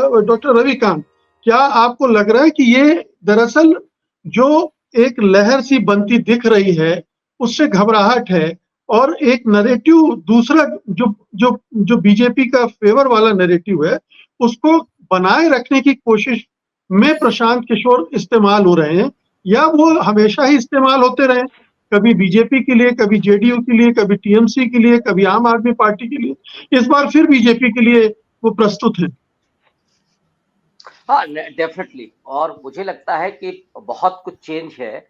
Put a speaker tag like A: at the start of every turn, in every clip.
A: Doctor Ravikant, क्या आपको लग रहा है कि ये दरअसल जो एक लहर सी बनती दिख रही है उससे घबराहट है, और एक नैरेटिव दूसरा जो जो जो बीजेपी का फेवर वाला नैरेटिव है उसको बनाए रखने की कोशिश में प्रशांत किशोर इस्तेमाल हो रहे हैं, या वो हमेशा ही इस्तेमाल होते रहे, कभी बीजेपी के लिए, कभी जेडीयू के लिए, कभी टीएमसी के लिए, कभी आम आदमी पार्टी के लिए, इस बार फिर बीजेपी के लिए वो प्रस्तुत है?
B: हाँ, डेफिनेटली। और मुझे लगता है कि बहुत कुछ चेंज है।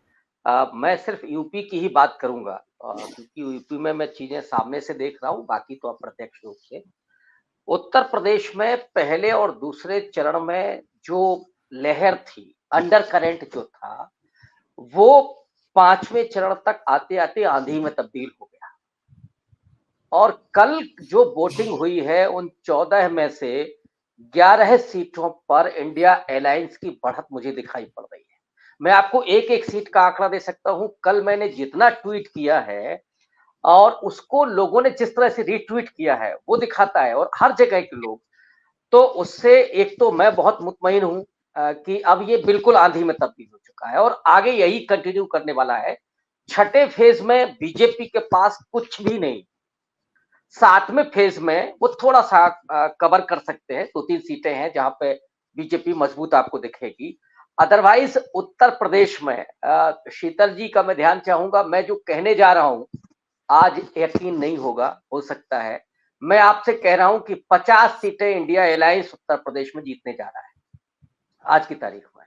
B: मैं सिर्फ यूपी की ही बात करूंगा, क्योंकि यूपी में मैं चीजें सामने से देख रहा हूँ, बाकी तो अप्रत्यक्ष रूप से। उत्तर प्रदेश में पहले और दूसरे चरण में जो लहर थी, अंडर करंट जो था, वो पांचवें चरण तक आते आते आंधी में तब्दील हो गया। और कल जो वोटिंग हुई है, उन 14 में से 11 सीटों पर इंडिया अलायंस की बढ़त मुझे दिखाई पड़ रही है। मैं आपको एक एक सीट का आंकड़ा दे सकता हूं। कल मैंने जितना ट्वीट किया है और उसको लोगों ने जिस तरह से रीट्वीट किया है, वो दिखाता है, और हर जगह के लोग। तो उससे एक तो मैं बहुत मुतमईन हूं कि अब ये बिल्कुल आंधी में तब्दील हो चुका है और आगे यही कंटिन्यू करने वाला है। छठे फेज में बीजेपी के पास कुछ भी नहीं। सातवें फेज में वो थोड़ा सा कवर कर सकते हैं, 2-3 सीटें हैं जहां पे बीजेपी मजबूत आपको दिखेगी। अदरवाइज उत्तर प्रदेश में शीतल जी का मैं ध्यान चाहूंगा। मैं जो कहने जा रहा हूं आज यकीन नहीं होगा, हो सकता है। मैं आपसे कह रहा हूं कि 50 सीटें इंडिया अलायंस उत्तर प्रदेश में जीतने जा रहा है आज की तारीख में।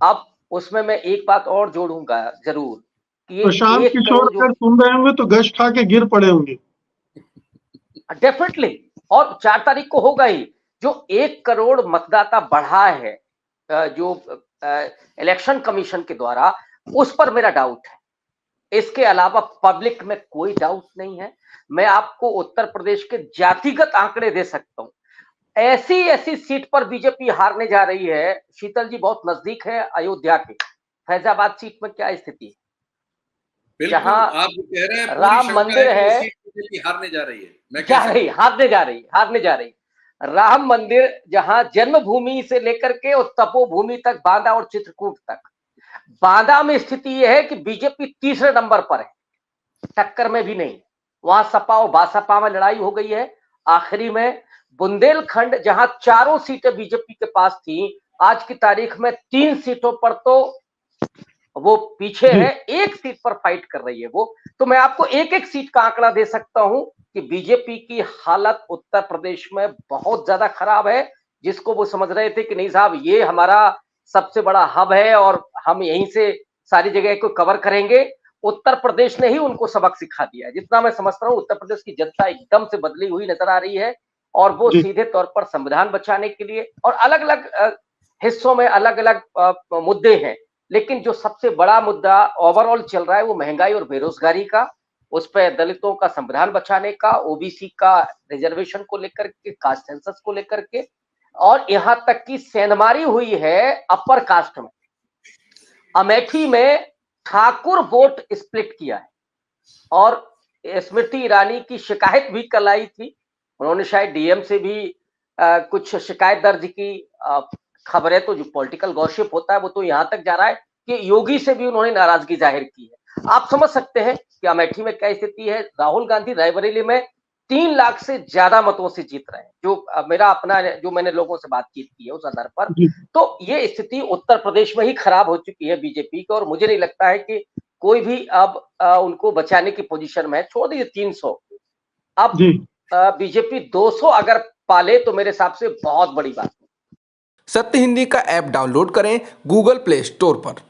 B: अब उसमें मैं एक बात और जोड़ूंगा जरूर कि ये
A: प्रशांत
B: 1
A: किशोर
B: करोड़ जो
A: अगर सुन रहे होंगे तो गश खा के गिर पड़े होंगे।
B: डेफिनेटली। और 4 तारीख को होगा ही। जो 1 करोड़ मतदाता बढ़ा है जो इलेक्शन कमीशन के द्वारा, उस पर मेरा डाउट है। इसके अलावा पब्लिक में कोई डाउट नहीं है। मैं आपको उत्तर प्रदेश के जातिगत आंकड़े दे सकता हूं। ऐसी ऐसी सीट पर बीजेपी हारने जा रही है। शीतल जी बहुत नजदीक है अयोध्या के, फैजाबाद सीट में क्या स्थिति है?
C: बिल्कुल,
B: जहां
C: आप जो कह रहे हैं पूरी
B: राम
C: शंका है
B: मंदिर
C: कि वो
B: है,
C: सीट बीजेपी हारने जा रही है। मैं
B: जा
C: कह
B: रही,
C: सकता
B: हारने जा रही। राम मंदिर जहां जन्मभूमि से लेकर के और तपोभूमि तक, बांदा और चित्रकूट तक, बांदा में स्थिति यह है कि बीजेपी तीसरे नंबर पर है, टक्कर में भी नहीं। वहां सपा और बासपा में लड़ाई हो गई है। आखिरी में बुंदेलखंड जहां चारों सीटें बीजेपी के पास थी, आज की तारीख में 3 सीटों पर तो वो पीछे है, 1 सीट पर फाइट कर रही है वो। तो मैं आपको एक एक सीट का आंकड़ा दे सकता हूं कि बीजेपी की हालत उत्तर प्रदेश में बहुत ज्यादा खराब है। जिसको वो समझ रहे थे कि नहीं साहब ये हमारा सबसे बड़ा हब है और हम यहीं से सारी जगह को कवर करेंगे, उत्तर प्रदेश ने ही उनको सबक सिखा दिया है। जितना मैं समझता हूँ उत्तर प्रदेश की जनता एकदम से बदली हुई नजर आ रही है और वो सीधे तौर पर संविधान बचाने के लिए, और अलग अलग हिस्सों में अलग अलग मुद्दे हैं, लेकिन जो सबसे बड़ा मुद्दा ओवरऑल चल रहा है वो महंगाई और बेरोजगारी का, उस पर दलितों का संविधान बचाने का, ओबीसी का रिजर्वेशन को लेकर के, कास्ट सेंसस को लेकर के, और यहां तक की सेंधमारी हुई है अपर कास्ट में। अमेठी में ठाकुर वोट स्प्लिट किया है और स्मृति ईरानी की शिकायत भी कल आई थी। उन्होंने शायद डीएम से भी कुछ शिकायत दर्ज की। खबरें तो जो पॉलिटिकल गॉसिप होता है वो तो यहां तक जा रहा है कि योगी से भी उन्होंने नाराजगी जाहिर की है। आप समझ सकते हैं कि अमेठी में क्या स्थिति है। राहुल गांधी रायबरेली में 3 लाख से ज्यादा मतों से जीत रहे हैं, जो मेरा अपना, जो मैंने लोगों से बातचीत की है उस आधार पर। तो ये स्थिति उत्तर प्रदेश में ही खराब हो चुकी है बीजेपी की, और मुझे नहीं लगता है कि कोई भी अब उनको बचाने की पोजीशन में है। छोड़ दीजिए 300, अब बीजेपी 200 अगर पाले तो मेरे हिसाब से बहुत बड़ी बात है।
D: सत्य हिंदी का ऐप डाउनलोड करें गूगल प्ले स्टोर पर।